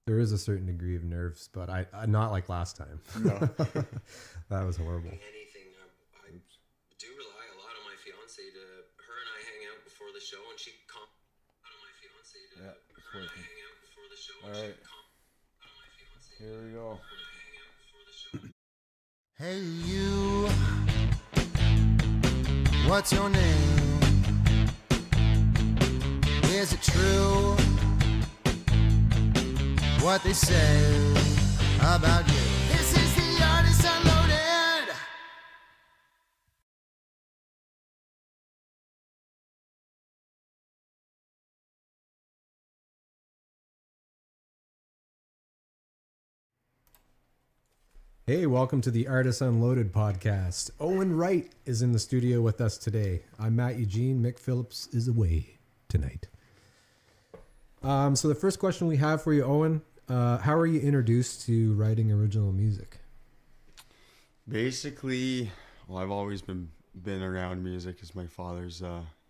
There is a certain degree of nerves, but I not like last time. No. That was horrible. Anything. I do rely a lot on my fiance to. Her and I hang out before the show, and she on my fiance to. Yeah, it's her and I working. hang out before the show. All And right. she on my fiance. Here we go. Her and I hang out before the show. Hey you, what's your name? Is it true what they say about you? This is the Artist Unloaded. Hey, welcome to the Artist Unloaded podcast. Owen Wright is in the studio with us today. I'm Matt Eugene. Mick Phillips is away tonight. So the first question we have for you, Owen, how are you introduced to writing original music? Basically, well, I've always been around music because my father's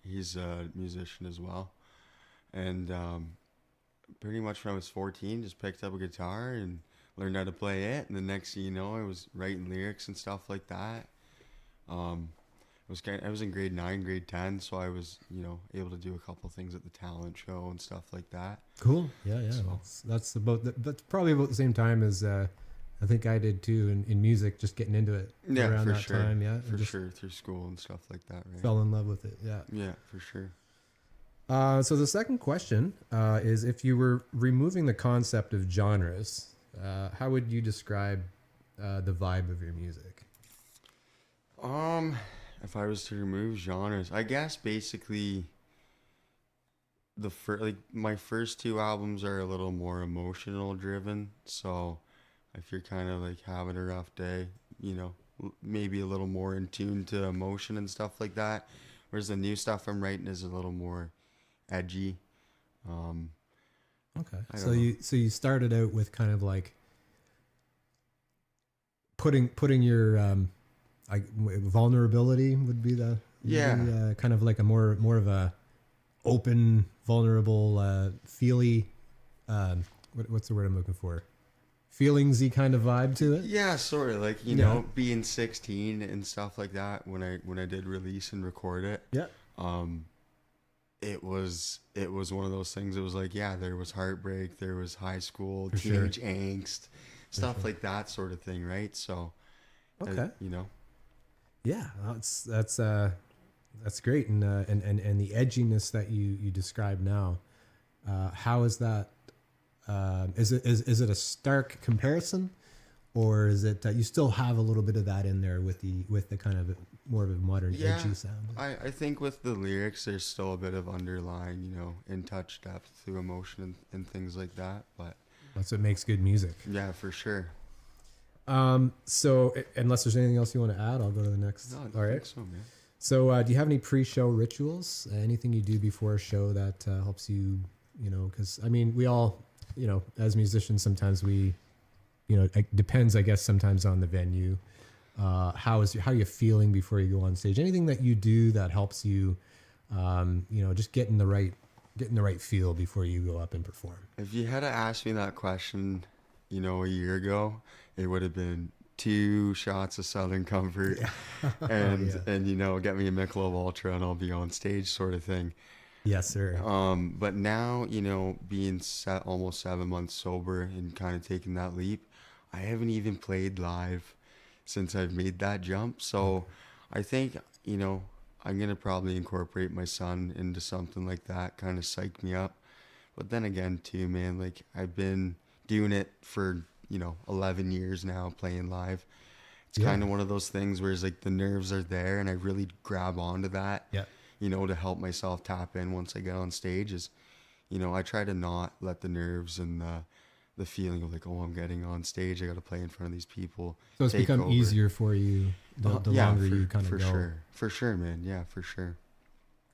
he's a musician as well, and pretty much when I was 14, just picked up a guitar and learned how to play it, and the next thing you know, I was writing lyrics and stuff like that. I was in grade 9, grade 10, so I was, able to do a couple things at the talent show and stuff like that. Cool. Yeah. So- Well, that's probably about the same time as I think I did too in music, just getting into it Yeah, around for that sure. time. Yeah, For just sure, through school and stuff like that, right? fell in love with it. Yeah. Yeah, for sure. So the second question is, if you were removing the concept of genres, how would you describe the vibe of your music? If I was to remove genres, I guess basically my first two albums are a little more emotional driven. So if you're kind of like having a rough day, maybe a little more in tune to emotion and stuff like that. Whereas the new stuff I'm writing is a little more edgy. Okay. I So don't know. you started out with kind of like putting your vulnerability would be Yeah. kind of like a more of a open, vulnerable, feely, what's the word I'm looking for? Feelingsy kind of vibe to it. Yeah, sort of like, Yeah. being 16 and stuff like that when I did release and record it. Yeah. It was one of those things. It was like, yeah, there was heartbreak, there was high school, For sure. teenage angst, stuff like that sort of thing, right? So, Okay. Yeah, That's great, and the edginess that you describe now, how is that? Is it a stark comparison, or is it that you still have a little bit of that in there with the kind of more of a modern Yeah, edgy sound? I think with the lyrics, there's still a bit of underlying, in touch depth through emotion and things like that. But That's what makes good music. yeah, for sure. So unless there's anything else you want to add, I'll go to the next. No, I don't All right. think so, man. So, do you have any pre-show rituals? Anything you do before a show that helps you? Because I mean, we all, as musicians, sometimes we, it depends, I guess, sometimes on the venue. How are you feeling before you go on stage? Anything that you do that helps you, just getting the right feel before you go up and perform. If you had to ask me that question, a year ago, it would have been 2 shots of Southern Comfort and get me a Michelob Ultra and I'll be on stage, sort of thing. Yes, sir. But now, being almost 7 months sober and kind of taking that leap, I haven't even played live since I've made that jump. So I think, I'm going to probably incorporate my son into something like that, kind of psych me up. But then again, too, man, like I've been doing it for, 11 years now, playing live. It's kind of one of those things where it's like the nerves are there and I really grab onto that, Yeah. to help myself tap in once I get on stage is, I try to not let the nerves and the feeling of like, oh, I'm getting on stage, I got to play in front of these people. So it's take become over. easier for you the longer you kind of for go. sure. For sure, man. Yeah, for sure.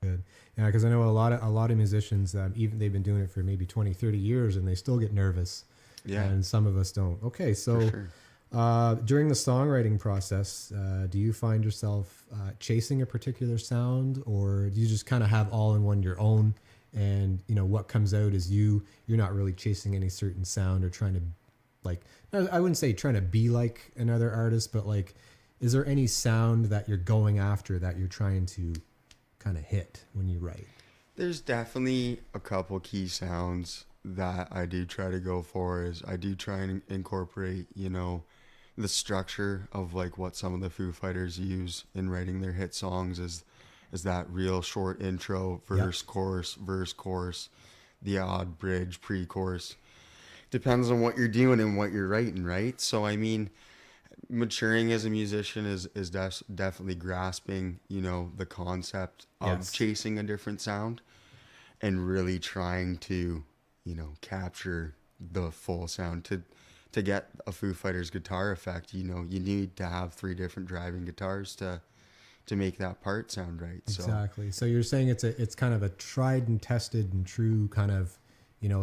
Good. Yeah, because I know a lot of musicians, even they've been doing it for maybe 20, 30 years and they still get nervous. Yeah. And some of us don't. Okay, so For sure. during the songwriting process, do you find yourself chasing a particular sound, or do you just kind of have all in one your own and what comes out is you're not really chasing any certain sound or trying to, like, I wouldn't say trying to be like another artist, but like, is there any sound that you're going after that you're trying to kind of hit when you write? There's definitely a couple key sounds that I do try to go for. Is I do try and incorporate, the structure of like what some of the Foo Fighters use in writing their hit songs is that real short intro, verse, chorus, verse, chorus, the odd bridge, pre-chorus. Depends on what you're doing and what you're writing, right? So I mean, maturing as a musician is definitely grasping, the concept of chasing a different sound and really trying to, capture the full sound. To get a Foo Fighters guitar effect, you need to have 3 different driving guitars to make that part sound right. Exactly. So you're saying it's kind of a tried and tested and true kind of,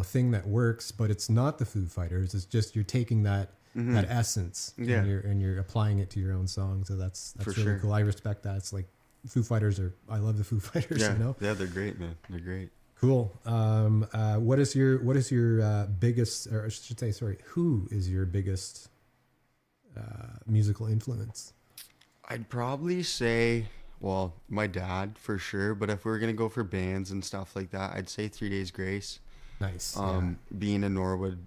thing that works, but it's not the Foo Fighters. It's just you're taking that essence and you're applying it to your own song. So that's For really sure. cool. I respect that. It's like Foo Fighters I love the Foo Fighters, Yeah, they're great, man. They're great. Cool. What is your biggest, or I should say, sorry, who is your biggest musical influence? I'd probably say, well, my dad for sure, but if we were going to go for bands and stuff like that, I'd say 3 Days Grace. Nice. Being in Norwood,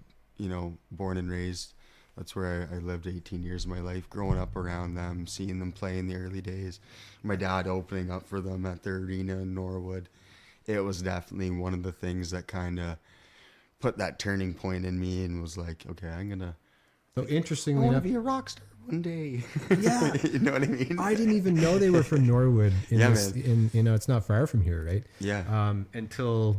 born and raised, that's where I lived 18 years of my life, growing up around them, seeing them play in the early days. My dad opening up for them at their arena in Norwood. It was definitely one of the things that kind of put that turning point in me and was like, okay, So I interestingly want to enough, be a rock star one day. Yeah. You know what I mean? I didn't even know they were from Norwood. Man. It's not far from here, right? Yeah. Until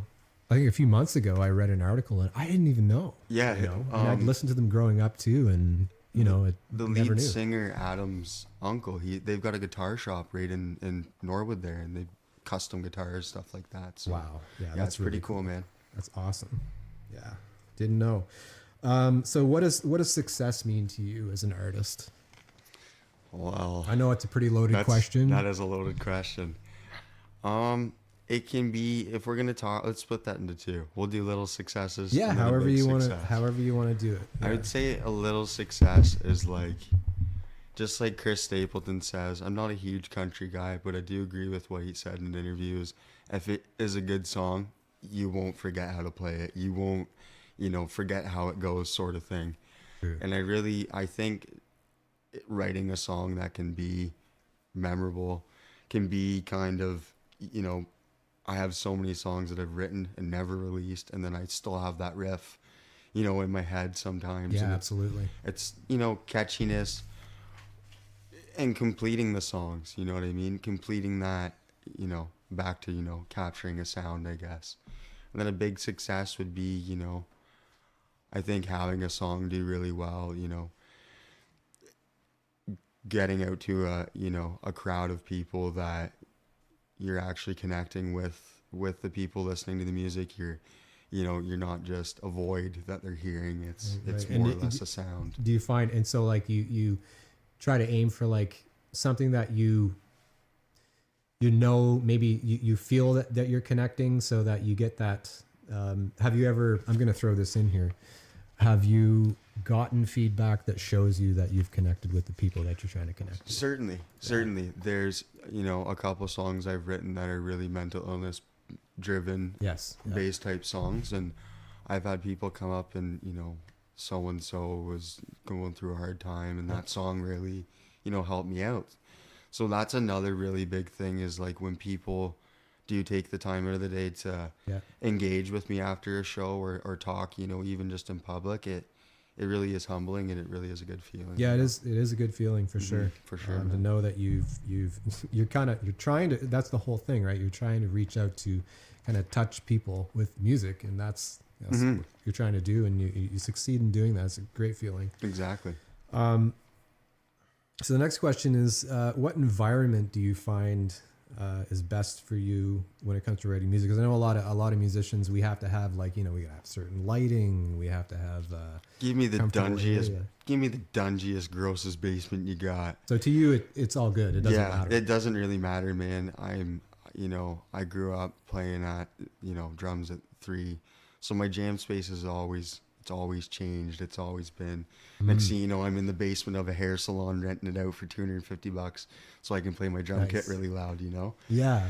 I think a few months ago, I read an article and I didn't even know. Yeah. And I'd listened to them growing up too, and the never lead knew. singer, Adam's uncle, they've got a guitar shop right in Norwood there, and they custom guitars, stuff like that. So, Wow. Yeah, yeah, that's it's pretty really cool, man. That's awesome. Yeah, didn't know. So what does success mean to you as an artist? Well, I know it's a pretty loaded question. That is a loaded question. It can be, if we're gonna talk, let's split that into 2. We'll do little successes. Yeah, and then a however big you want to, success. however you want to do it. I Yeah. would say a little success is like, just like Chris Stapleton says, I'm not a huge country guy, but I do agree with what he said in interviews. If it is a good song, you won't forget how to play it. You won't, forget how it goes, sort of thing. True. And I think writing a song that can be memorable, can be kind of, I have so many songs that I've written and never released, and then I still have that riff, in my head sometimes. Yeah, and absolutely. It's, catchiness and completing the songs, you know what I mean? Completing that, back to, capturing a sound, I guess. And then a big success would be, I think having a song do really well, getting out to a crowd of people that you're actually connecting with the people listening to the music. You're not just a void that they're hearing. It's Right. more or And less a sound. Do you find, and so like you try to aim for like something that you maybe you feel that you're connecting, so that you get that. Have you ever, I'm going to throw this in here, have you gotten feedback that shows you that you've connected with the people that you're trying to connect with? Certainly. There's, a couple songs I've written that are really mental illness driven, Yes. Yeah. bass type songs, and I've had people come up and, so and so was going through a hard time, and that song really, helped me out. So that's another really big thing, is like when people do take the time out of the day to engage with me after a show or talk, even just in public, it really is humbling, and it really is a good feeling. Yeah, it is a good feeling for sure. For sure. To Man. know that you're trying to, that's the whole thing, right? You're trying to reach out to kind of touch people with music, and that's what you're trying to do, and you succeed in doing that. It's a great feeling. Exactly. So the next question is, what environment do you find is best for you when it comes to writing music? Because I know a lot of musicians, we have to have we gotta have certain lighting, we have to have Give me the comfortable dungiest, area. grossest basement you got. So to you, it's all good. It doesn't matter. It doesn't really matter, man. I'm, I grew up playing at, drums at 3. So my jam space is it's always changed. It's always been, next thing you know, I'm in the basement of a hair salon renting it out for $250 so I can play my drum kit really loud, Yeah.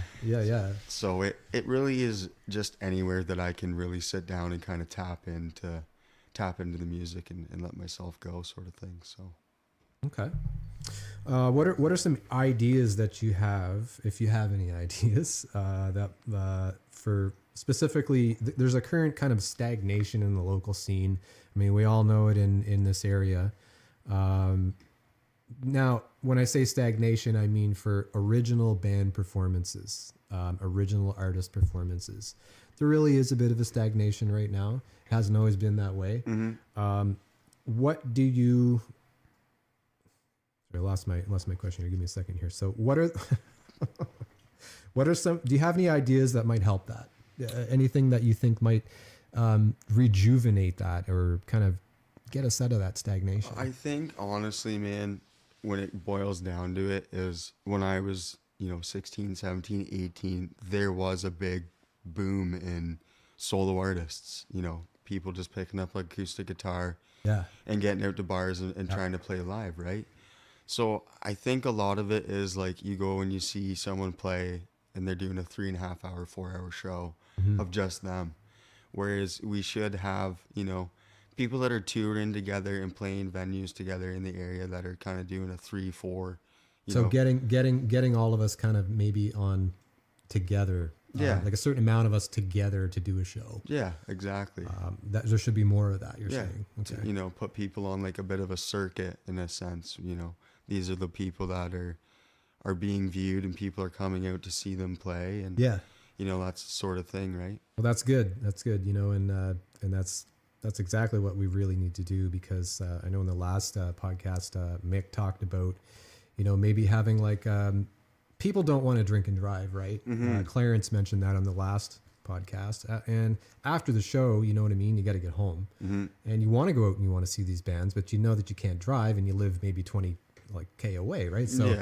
So it really is just anywhere that I can really sit down and kind of tap into the music and let myself go, sort of thing. So Okay. What are some ideas that you have, if you have any ideas, that for specifically, there's a current kind of stagnation in the local scene. I mean, we all know it in this area. Now, when I say stagnation, I mean for original band performances, original artist performances. There really is a bit of a stagnation right now. It hasn't always been that way. What do you... Sorry, I lost my question here. Give me a second here. So what are some... Do you have any ideas that might help that? Anything that you think might rejuvenate that or kind of get us out of that stagnation? I think, honestly, man, when it boils down to it, is when I was, 16, 17, 18, there was a big boom in solo artists, people just picking up like acoustic guitar and getting out to bars and trying to play live, right? So I think a lot of it is like you go and you see someone play and they're doing a 3.5 hour, 4 hour show of just them. Whereas we should have, people that are touring together and playing venues together in the area that are kind of doing a 3, 4. So getting all of us kind of maybe on together. Like a certain amount of us together to do a show. Yeah, exactly. There should be more of that, you're saying. Okay. To, put people on like a bit of a circuit in a sense, these are the people that are being viewed and people are coming out to see them play. And, that's the sort of thing, right? Well, that's good. That's good. And that's exactly what we really need to do, because I know in the last podcast, Mick talked about, maybe having like, people don't want to drink and drive, right? Clarence mentioned that on the last podcast. And after the show, you know what I mean? You got to get home and you want to go out and you want to see these bands, but you know that you can't drive and you live maybe 20 K away, right? So,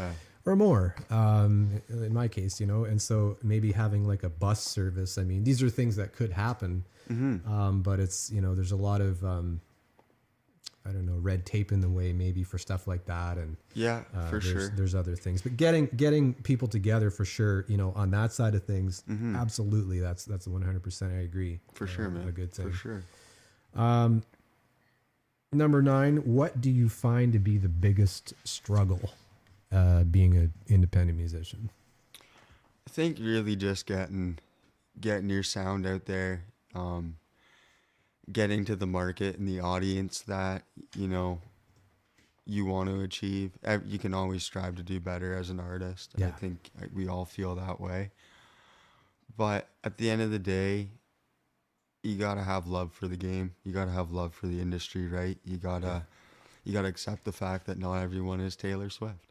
or more, in my case, and so maybe having like a bus service. I mean, these are things that could happen, but it's, there's a lot of, I don't know, red tape in the way maybe for stuff like that. And for sure. There's other things, but getting people together for sure, on that side of things, absolutely. That's 100%. I agree. For sure, man. A good thing. For sure. Number 9, what do you find to be the biggest struggle, being an independent musician? I think really just getting your sound out there, getting to the market and the audience that, you want to achieve. You can always strive to do better as an artist. Yeah. I think we all feel that way. But at the end of the day, you got to have love for the game. You got to have love for the industry, right? You got to accept the fact that not everyone is Taylor Swift.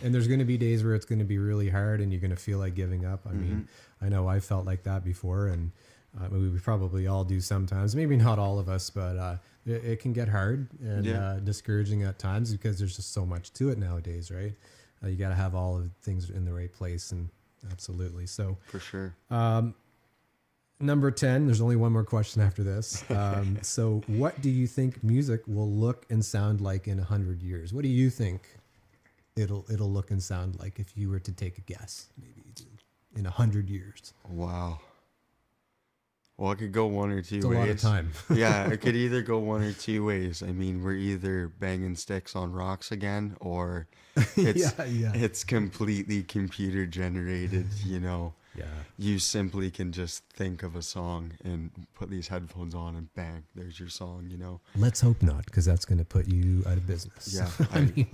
And there's going to be days where it's going to be really hard and you're going to feel like giving up. I mean, I know I felt like that before, and we probably all do sometimes. Maybe not all of us, but it can get hard and discouraging at times because there's just so much to it nowadays, right? You got to have all of things in the right place, and absolutely. So For sure. Number 10, there's only one more question after this. So what do you think music will look and sound like in 100 years? What do you think it'll look and sound like if you were to take a guess, maybe in 100 years? Wow. Well, it could go one or two ways. It's a lot of time. Yeah, it could either go one or two ways. I mean, we're either banging sticks on rocks again, or it's completely computer generated, Yeah. You simply can just think of a song and put these headphones on and bang, there's your song, Let's hope not, because that's going to put you out of business. Yeah,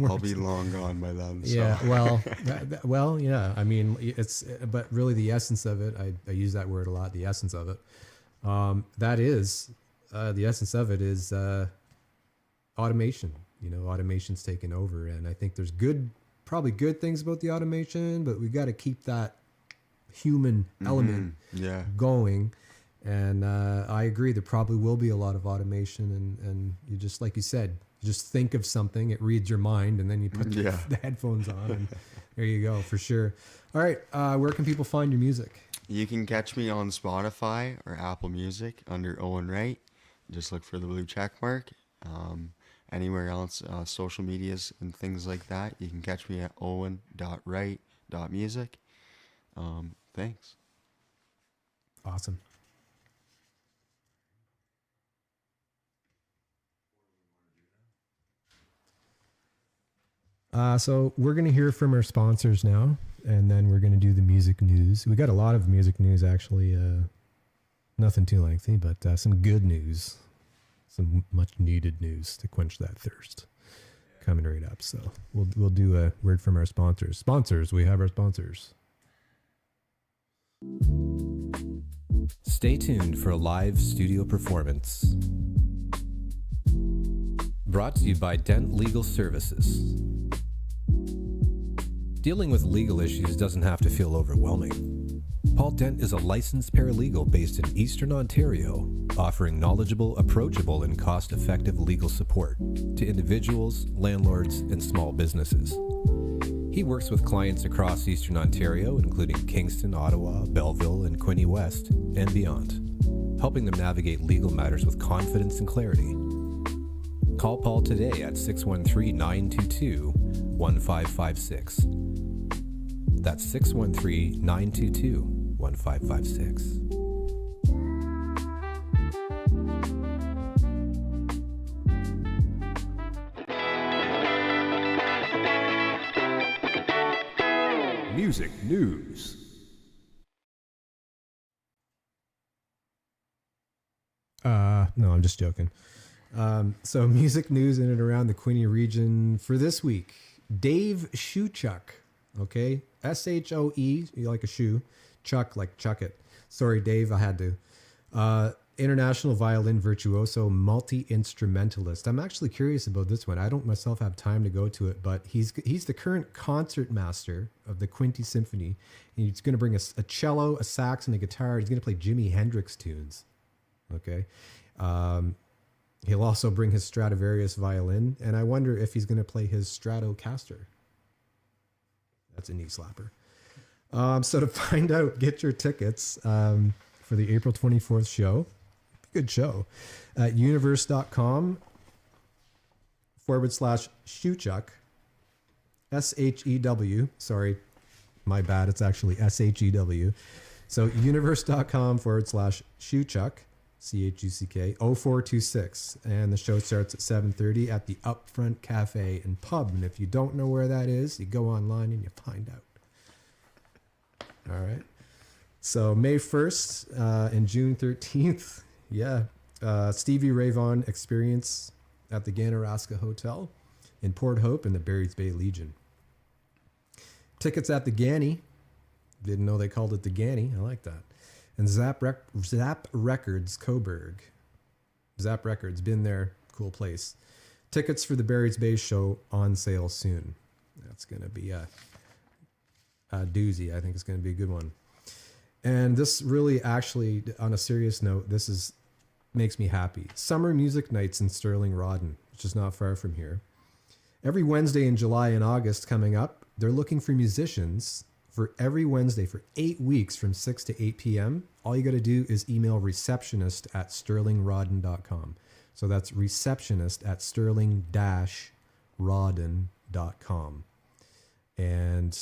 I'll be long gone by then. So. Yeah, well, yeah. I mean, but really the essence of it, I use that word a lot, the essence of it. That is, the essence of it is automation. Automation's taken over, and I think there's probably good things about the automation, but we got to keep that human element going. And I agree, there probably will be a lot of automation, and you just, like you said, you just think of something, it reads your mind, and then you put the headphones on, and There you go, for sure. All right, where can people find your music? You can catch me on Spotify or Apple Music under Owen Wright. Just look for the blue check mark. Anywhere else, social medias and things like that, you can catch me at owen.wright.music. Thanks. Awesome. So we're going to hear from our sponsors now, and then we're going to do the music news. We got a lot of music news, actually. Nothing too lengthy, but some good news. Some much needed news to quench that thirst coming right up. So we'll do a word from our sponsors. Sponsors, we have our sponsors. Stay tuned for a live studio performance. Brought to you by Dent Legal Services. Dealing with legal issues doesn't have to feel overwhelming. Paul Dent is a licensed paralegal based in Eastern Ontario, offering knowledgeable, approachable, and cost-effective legal support to individuals, landlords, and small businesses. He works with clients across Eastern Ontario, including Kingston, Ottawa, Belleville, and Quinte West, and beyond, helping them navigate legal matters with confidence and clarity. Call Paul today at 613-922-1556. That's 613-922-1556. Music news. No, I'm just joking. So music news in and around the Quinte region for this week. Dave Shoechuk, okay? S-H-O-E, you like a shoe. Chuck, like chuck it. Sorry, Dave, I had to. International violin virtuoso, multi-instrumentalist. I'm actually curious about this one. I don't myself have time to go to it, but he's the current concert master of the Quinte Symphony. And he's going to bring a cello, a sax, and a guitar. He's going to play Jimi Hendrix tunes. Okay. He'll also bring his Stradivarius violin, and I wonder if he's going to play his Stratocaster. That's a knee slapper. So to find out, get your tickets for the April 24th show. Good show. At universe.com/Shoechuk. S-H-E-W. Sorry, my bad. It's actually S-H-E-W. So universe.com/Shoechuk. C-H-U-C-K 0426, and the show starts at 7:30 at the Upfront Cafe and Pub. And if you don't know where that is, you go online and you find out. All right. So May 1st and June 13th, Stevie Ray Vaughan Experience at the Ganaraska Hotel in Port Hope in the Barry's Bay Legion. Tickets at the Ganny. Didn't know they called it the Ganny. I like that. And Zap Records, Coburg. Zap Records, been there, cool place. Tickets for the Barry's Bay show on sale soon. That's going to be a doozy. I think it's going to be a good one. And this really, actually, on a serious note, makes me happy. Summer Music Nights in Sterling Rawdon, which is not far from here. Every Wednesday in July and August coming up, they're looking for musicians for every Wednesday for 8 weeks from 6 to 8 p.m. All you got to do is email receptionist@sterlingrawdon.com. So that's receptionist@sterling-rawdon.com. And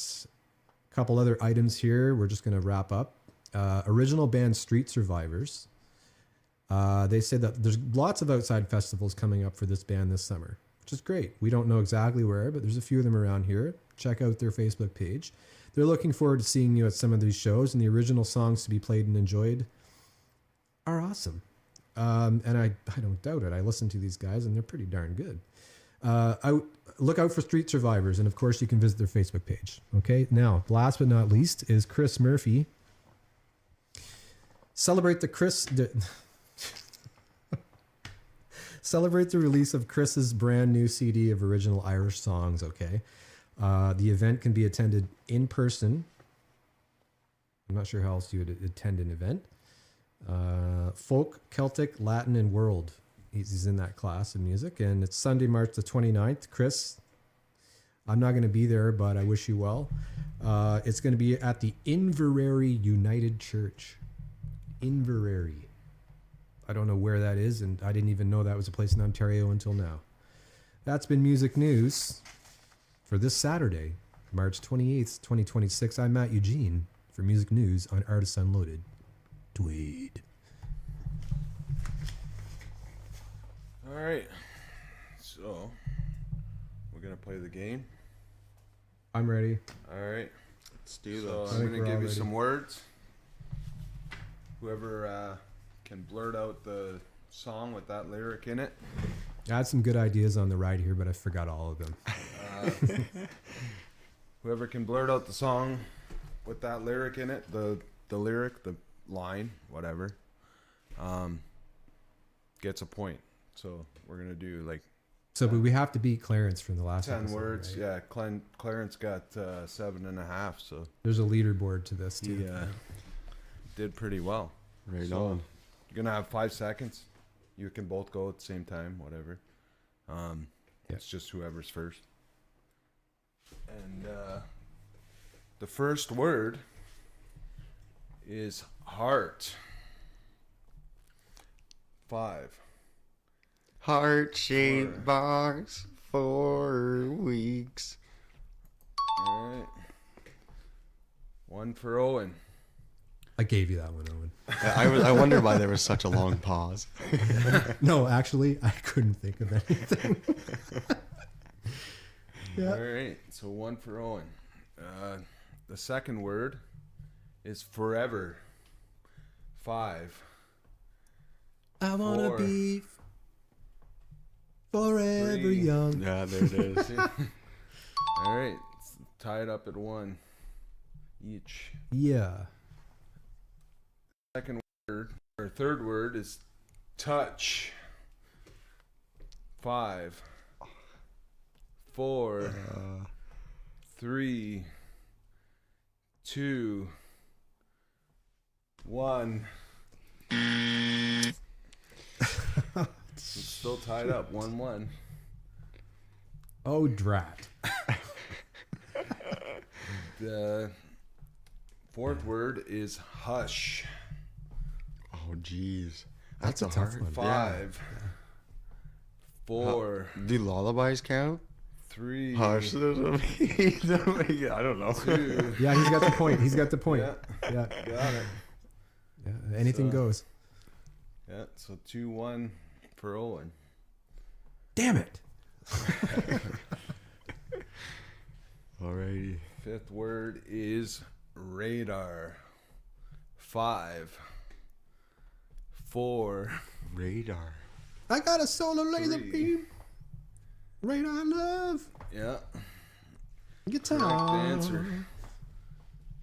a couple other items here. We're just going to wrap up. Original band Street Survivors. They said that there's lots of outside festivals coming up for this band this summer, which is great. We don't know exactly where, but there's a few of them around here. Check out their Facebook page. They're looking forward to seeing you at some of these shows, and the original songs to be played and enjoyed are awesome. And I don't doubt it. I listen to these guys, and they're pretty darn good. Look out for Street Survivors, and of course, you can visit their Facebook page. Okay, now, last but not least is Chris Murphy. Celebrate the release of Chris's brand new CD of original Irish songs, okay? The event can be attended in person. I'm not sure how else you would attend an event. Folk, Celtic, Latin, and World. He's in that class of music. And it's Sunday, March the 29th. Chris, I'm not going to be there, but I wish you well. It's going to be at the Inverary United Church. Inverary. I don't know where that is, and I didn't even know that was a place in Ontario until now. That's been Music News for this Saturday, March 28th, 2026. I'm Matt Eugene for Music News on Artists Unloaded. Tweed. All right. So, we're going to play the game. I'm ready. All right. Let's do So, this. I'm think going we're to give all you ready. some words. Whoever can blurt out the song with that lyric in it. I had some good ideas on the ride here, but I forgot all of them. Whoever can blurt out the song with that lyric in it, the lyric, the line, whatever, gets a point. So we're gonna do like So, but we have to beat Clarence from the last 10 episode, words. right? Yeah, Clarence got 7.5, so There's a leaderboard to this, he too. did pretty well. Right So, on. You're gonna have 5 seconds. You can both go at the same time, whatever. It's just whoever's first. And the first word is heart. 5. Heart-shaped 4. box for weeks. All right. 1 for Owen. I gave you that one, Owen. I wonder why there was such a long pause. No, actually, I couldn't think of anything. Yeah. All right. So 1 for Owen. The second word is forever. 5. I want to 4. be forever 3. young. Yeah, there it is. All right. It's tied up at 1 each. Yeah. Second word or third word is touch. 5. 4. 3. 2. 1. It's still tied up 1-1. Oh, drat. The fourth word is hush. Oh, jeez. That's a tough hard one. 5. 4. Do lullabies count? 3. Hush. I don't know. 2. Yeah, he's got the point. He's got the point. Yeah. Yeah. Got it. Yeah. Anything So- goes. Yeah, so 2-1 for Owen. Damn it. Alrighty. Fifth word is radar. 5. 4. Radar. I got a solar laser 3. beam. Radar love. Yeah, Guitar. correct answer.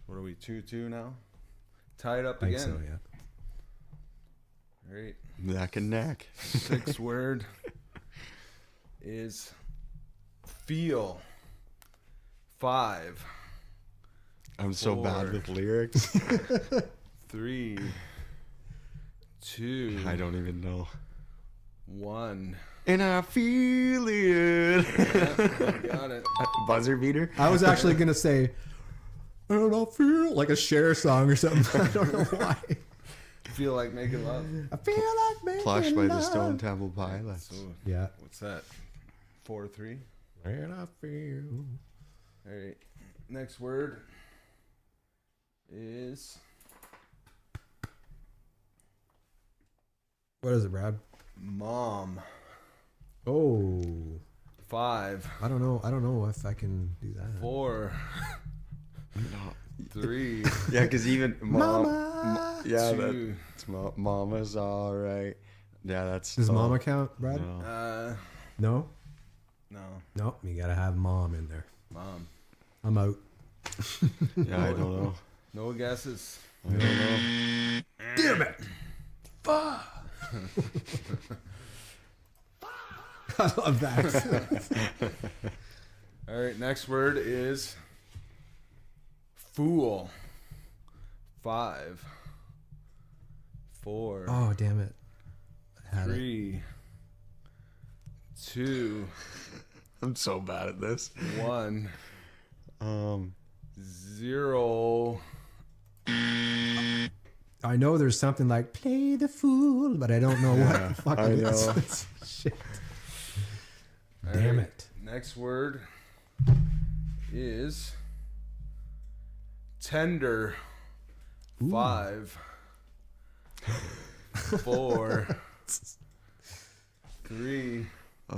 What are we, 2-2 now? Tied up I again. think so, yeah. Right. Neck and neck. Sixth word is feel. 5. I'm so bad 4. with lyrics. 3. 2. I don't even know. 1. And I feel it. Yeah, got it. Buzzer beater. I was actually going to say, I don't know, feel like a Cher song or something. I don't know why. Feel like making love. I feel like making Plush by the love. Stone Temple Pilots. So Yeah. what's that? 4-3. And I feel. All right. Next word is What is it, Brad? mom. Oh, 5. I don't know. I don't know if I can do that. 4. 3. Yeah, because even mom. Mama. Yeah, 2. that's mama's all right. Yeah, that's. Does oh, mama count, Brad? No. No? No. No, you gotta have mom in there. Mom. I'm out. Yeah, I don't know. No guesses. I don't know. Damn it! Fuck! I love that. All right. Next word is fool. 5. 4. Oh, damn it. I had it. 3. 2. I'm so bad at this. 1 Um, 0. I know there's something like play the fool, but I don't know what the fuck I it is. know. Shit. All Damn right, it. Next word is tender. 5, 4, 3, uh,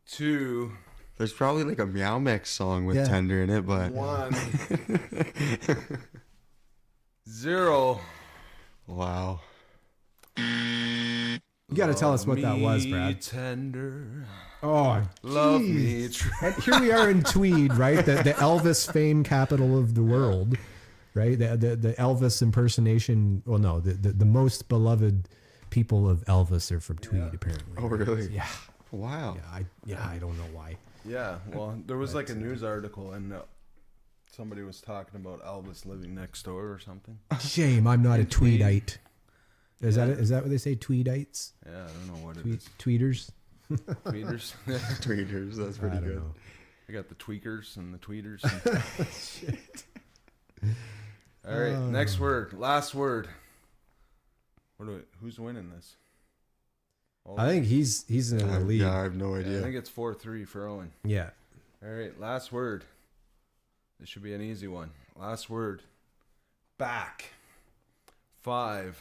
2, there's probably like a Meow Mix song with Yeah. Tender in it, but 1, 0. wow. You got to tell us what that was, Me Brad. Tender. Oh, Love jeez. me. And here we are in Tweed, right? The Elvis fame capital of the world, right? The Elvis impersonation. Well, no, the most beloved people of Elvis are from Tweed, apparently. Oh, really? Yeah. Wow. I don't know why. Yeah, well, there was like a news article and somebody was talking about Elvis living next door or something. Shame I'm not a Tweed. Tweedite. Is that it? Is that what they say? Tweedites? Yeah, I don't know what it Tweet, is. tweeters? Tweeters. Tweeters, that's pretty I don't good. know. I got the tweakers and the tweeters. All right, Oh. next word, last word. Who's winning this? I think he's in the lead. Yeah, I have no I idea. think it's 4-3 for Owen. Yeah. All right, last word. This should be an easy one. Last word. Back. 5,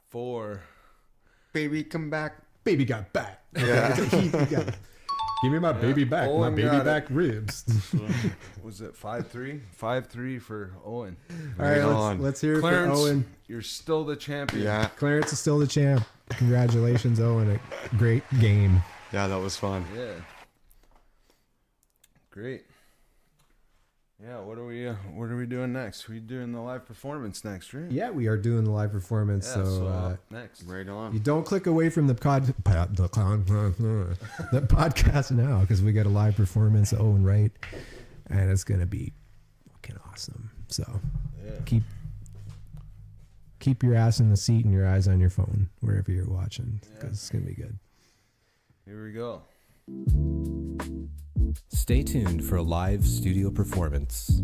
4. Baby, come back. Baby got back. Yeah. Give me my baby back. Owen my baby got it. back ribs. Was it 5-3? 5-3 for Owen. All right, on. let's hear it Clarence, for Owen. you're still the champion. Yeah. Clarence is still the champ. Congratulations, Owen. A great game. Yeah, that was fun. Yeah. Great. Yeah, what are we doing next? We doing the live performance next, right? Yeah, we are doing the live performance. Yeah, so next. Right you on. don't click away from the podcast now because we got a live performance of Owen Wright, and it's gonna be fucking awesome. So Yeah. keep your ass in the seat and your eyes on your phone wherever you're watching because it's gonna be good. Here we go. Stay tuned for a live studio performance.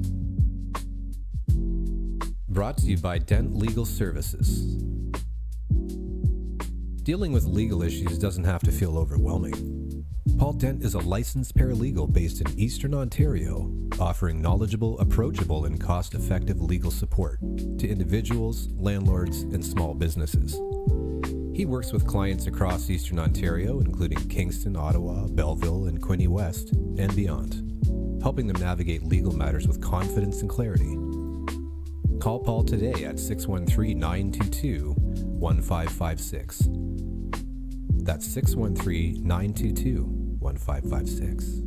Brought to you by Dent Legal Services. Dealing with legal issues doesn't have to feel overwhelming. Paul Dent is a licensed paralegal based in Eastern Ontario, offering knowledgeable, approachable, and cost-effective legal support to individuals, landlords, and small businesses. He works with clients across Eastern Ontario, including Kingston, Ottawa, Belleville, and Quinte West, and beyond, helping them navigate legal matters with confidence and clarity. Call Paul today at 613-922-1556. That's 613-922-1556.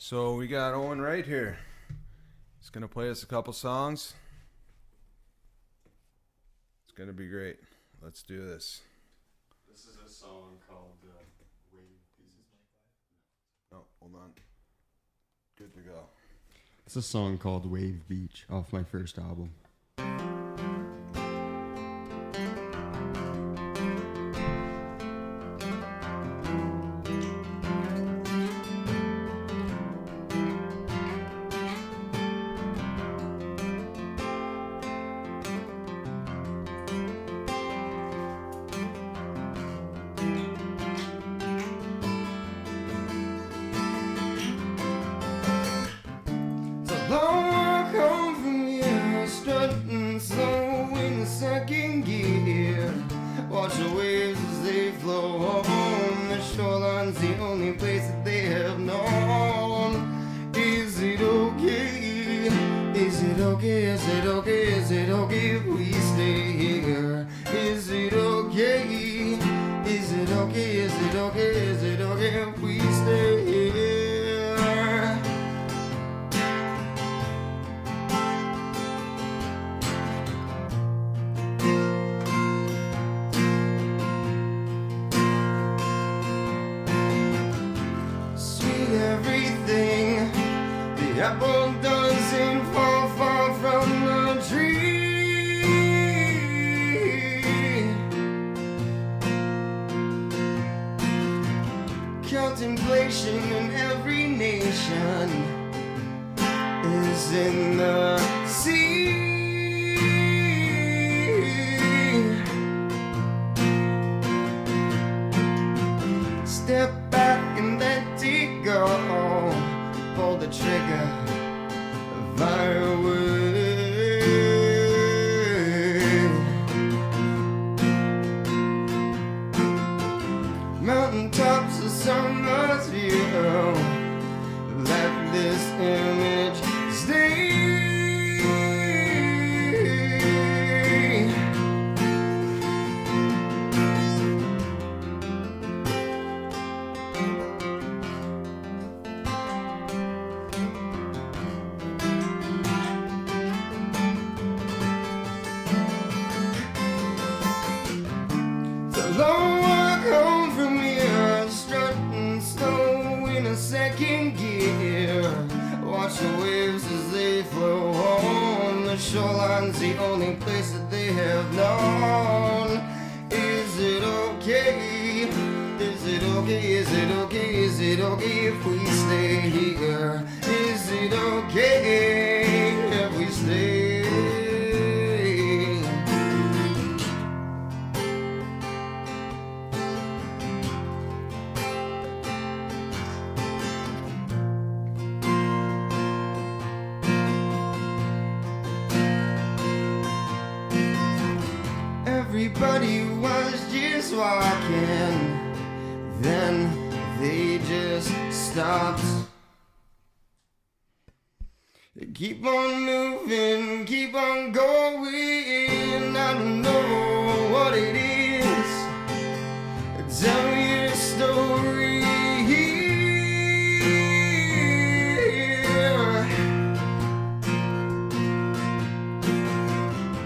So we got Owen Wright here. He's gonna play us a couple songs. It's gonna be great. Let's do this. This is a song called Wave. Oh, hold on. Good to go. It's a song called Wave Beach off my first album. Long walk home from here, strutting slow in the second gear. Watch the waves as they flow home. The shoreline's the only place that they have known. Is it okay? Is it okay? Is it okay? Is it okay if we stay here? Is it okay? Is it okay? Is it okay? Is it okay if we stay here? Everything, the apple doesn't fall far from the tree. Contemplation in every nation is in the sea. Step back and let it go. Pull the trigger, fire away. Mountaintops of summer's view. Let this image stay. Long walk home from here, strutting slow in a second gear. Watch the waves as they flow home. The shoreline's the only place that they have known. Is it okay? Is it okay? Is it okay? Is it okay if we stay here? Is it okay if we stay? Everybody was just walking, then they just stopped. They keep on moving, keep on going. I don't know what it is. Tell me your story.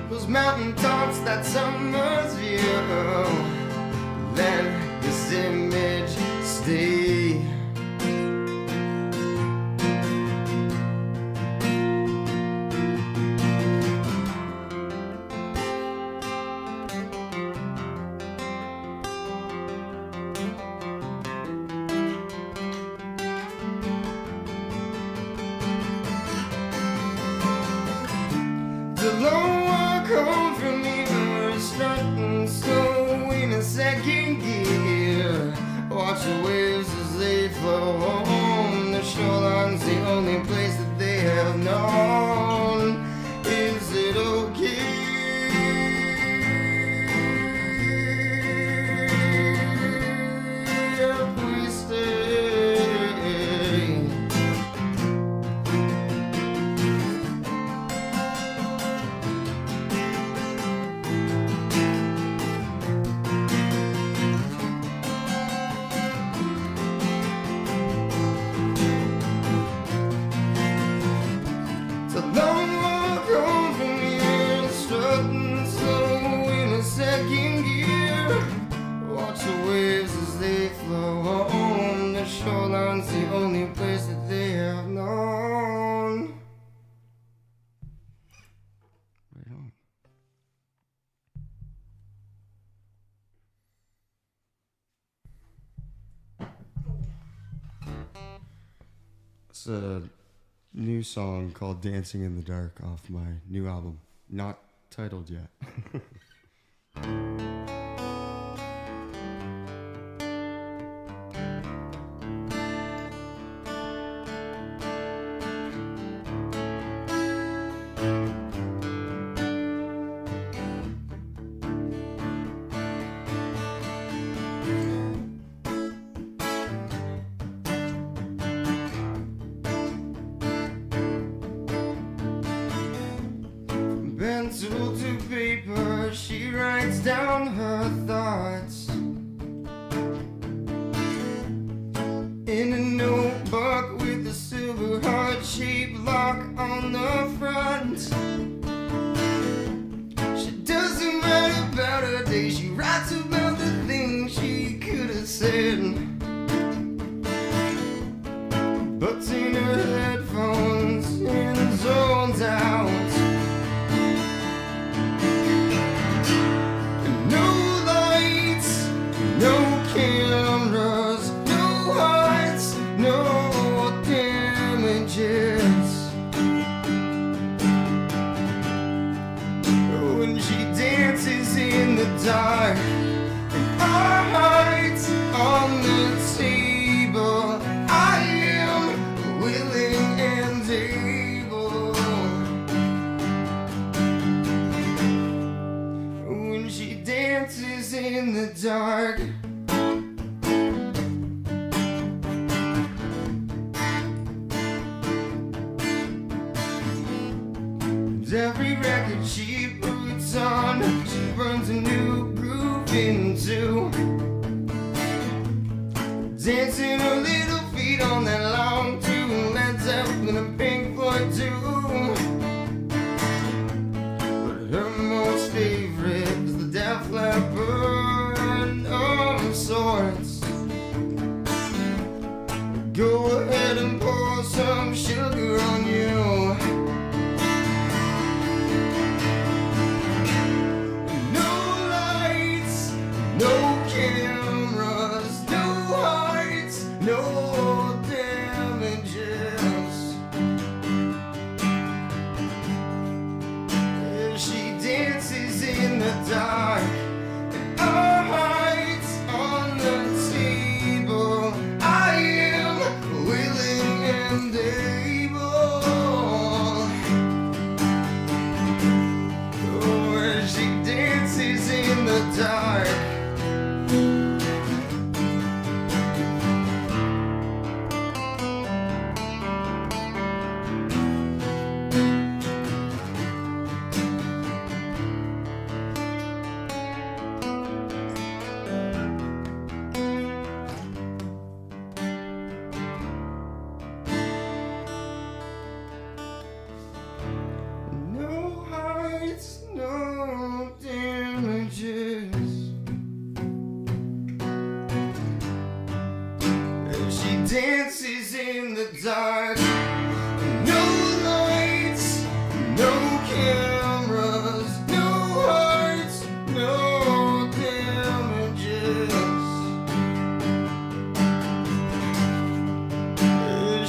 Those mountaintops, that summer's view. Let this image stay. The long walk home from here, strutting slow in a second gear. Watch the waves as they flow home. The shoreline's the only place that they have known. Is it okay? If we stay? That's a new song called Dancing in the Dark off my new album. Not titled yet. Pencil to paper, she writes down her thoughts in a notebook with a silver heart-shaped lock on the front. She doesn't write about her day, she writes about the things she could have said. Puts in her headphones and zones out. No cameras, no hearts, no damages. When she dances in the dark, and our hearts on the table, I am willing and able. When she dances in the dark. Every record she puts on, she burns a new groove into. Dancing her little feet on that long tune, Led Zeppelin and Pink Floyd too. But her most favorite is the Def Leppard of sorts. Go ahead and pour some sugar on you. No cameras, no hearts, no damages. She dances in the dark, and our hearts on the table. I am willing and able. Oh, she dances in the dark. No hearts, no damages. She dances in the dark. No lights, no cameras, no hearts, no damages.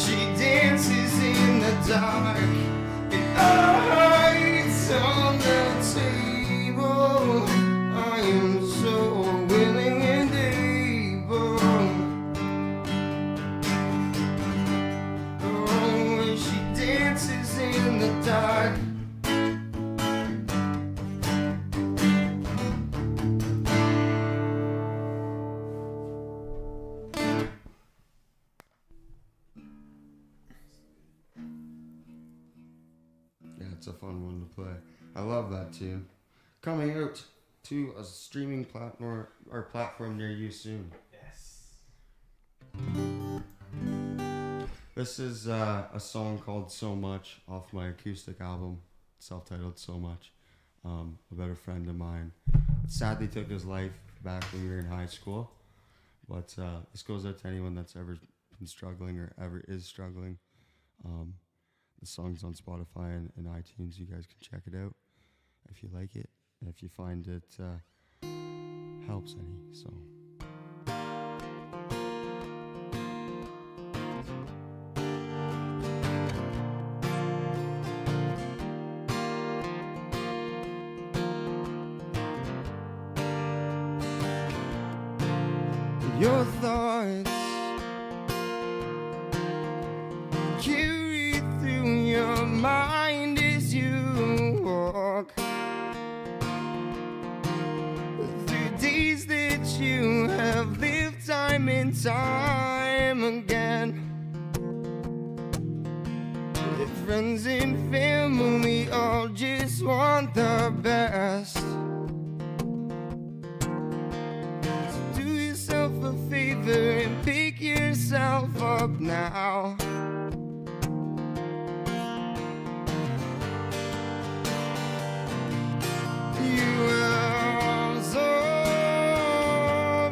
She dances in the dark. Our hearts on the table. I am so willing and able. Oh, when she dances in the dark. Yeah, it's a fun one to play. I love that tune. Coming out to a streaming platform or platform near you soon. Yes. This is a song called So Much off my acoustic album, self-titled So Much, about a friend of mine. Sadly took his life back when we were in high school. But this goes out to anyone that's ever been struggling or ever is struggling. The song's on Spotify and iTunes. You guys can check it out if you like it and if you find it helps any. So. your thoughts carry through your mind as you walk through days that you have lived time and time again. Friends and family all just want the best. So do yourself a favor and pick yourself up now. You have so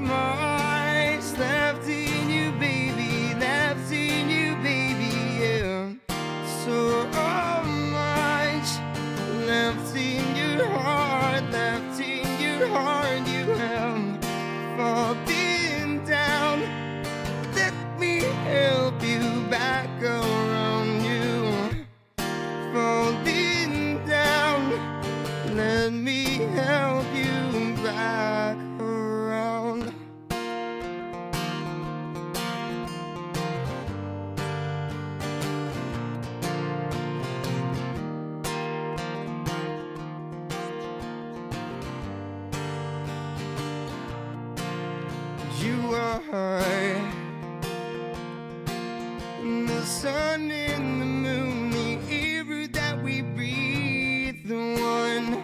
much left in you, baby, left in you, baby, yeah. So much left in your heart, left in your heart. You have fallen down. Let me help you back around. You falling down. Let me help you back around. You are the sun and the moon, the air that we breathe, the one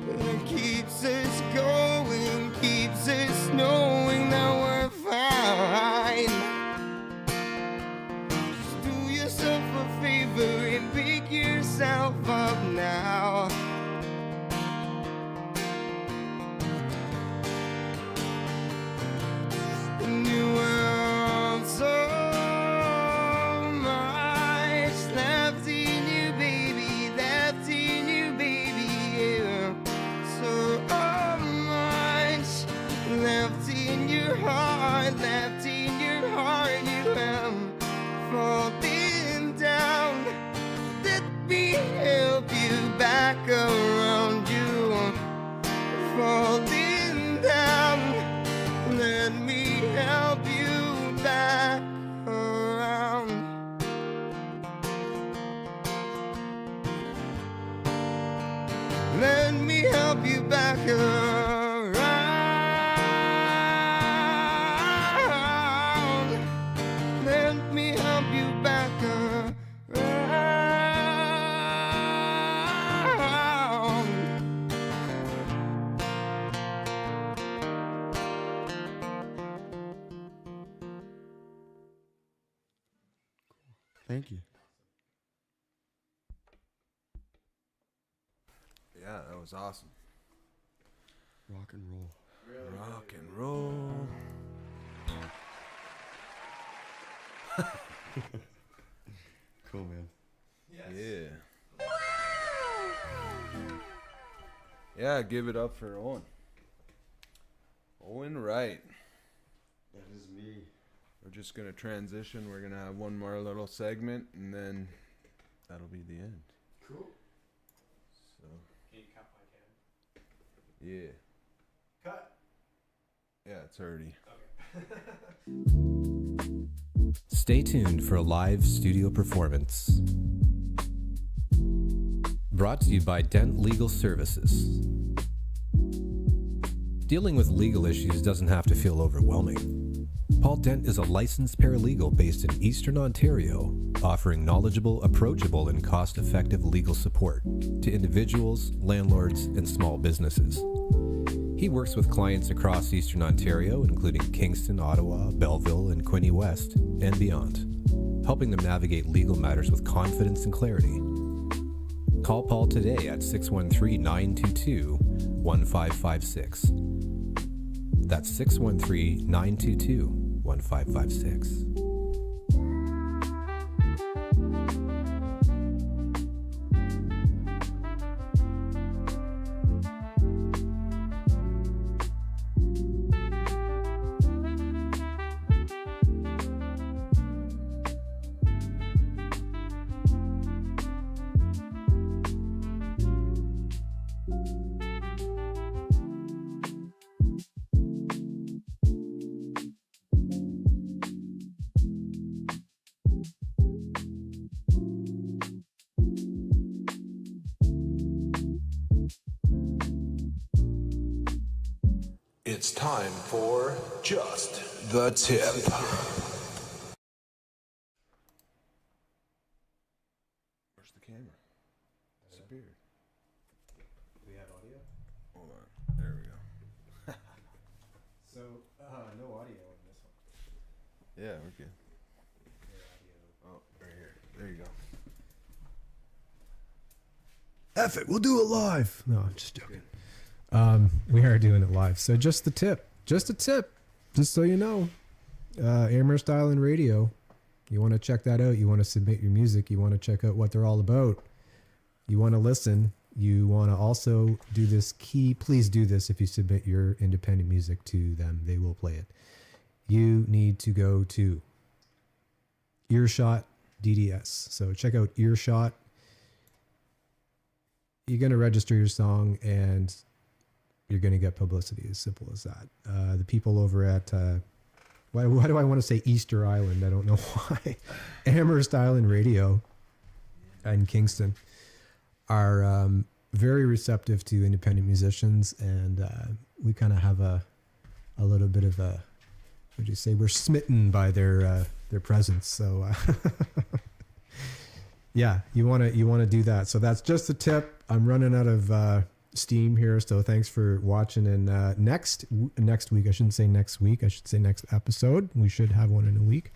that keeps us going, keeps us knowing that we're fine. Just do yourself a favor and pick yourself up now. And you have so much left in you, baby, left in you, baby, yeah. So much left in your heart, left in your heart. You have fallen down. Let me help you back around. You falling down. Let me help you back around. Let me help you back around. Let me help you back around. Thank you. Yeah, that was awesome. Rock and roll. Rock and roll. Cool, man. Yeah. Yeah, give it up for Owen. Owen Wright. That is me. We're just going to transition. We're going to have one more little segment, and then that'll be the end. Cool. So, Can you cut my can? yeah. Cut. Yeah, it's already. Stay tuned for a live studio performance. Brought to you by Dent Legal Services. Dealing with legal issues doesn't have to feel overwhelming. Paul Dent is a licensed paralegal based in Eastern Ontario, offering knowledgeable, approachable, and cost-effective legal support to individuals, landlords, and small businesses. He works with clients across Eastern Ontario, including Kingston, Ottawa, Belleville, and Quinte West, and beyond, helping them navigate legal matters with confidence and clarity. Call Paul today at 613-922-1556. That's 613-922-1556. It's time for Just the Tip. Where's the camera? Disappeared. Do we have audio? Hold on. There we go. So, no audio on this one. Yeah, we're good. Oh, right here. There you go. F it, we'll do it live. No, I'm just joking. We are doing it live. So just a tip, just so you know, Amherst Island Radio, you want to check that out. You want to submit your music. You want to check out what they're all about. You want to listen. You want to also do this please do this if you submit your independent music to them. They will play it. You need to go to Earshot DDS. So check out Earshot. You're going to register your song and you're going to get publicity. As simple as that. The people over at, why do I want to say Easter Island? I don't know why. Amherst Island Radio in Kingston are very receptive to independent musicians. And we kind of have a little bit of a, what would you say? We're smitten by their presence. So yeah, you want to do that. So that's just a tip. I'm running out of steam here, so thanks for watching. And next week, I shouldn't say next week, I should say next episode. We should have one in a week.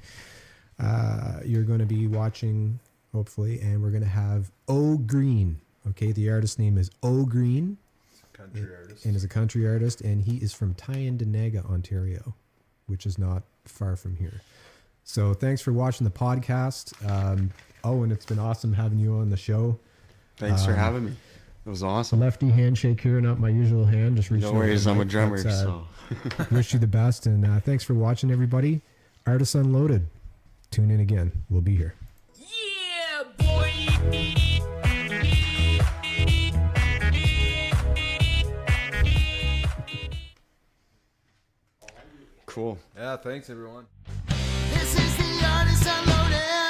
You're going to be watching, hopefully, and we're going to have O Green. Okay, the artist name is O Green. Country artist. And is a country artist, and he is from Tyendinaga, Ontario, which is not far from here. So thanks for watching the podcast. Owen, it's been awesome having you on the show. Thanks for having me. It was awesome. Lefty handshake here, not my usual hand. Just reach No out worries, to I'm a Mike. drummer, That's, so. Wish you the best, and thanks for watching, everybody. Artists Unloaded. Tune in again. We'll be here. Yeah, boy. Cool. Yeah, thanks everyone. This is the Artist Unloaded.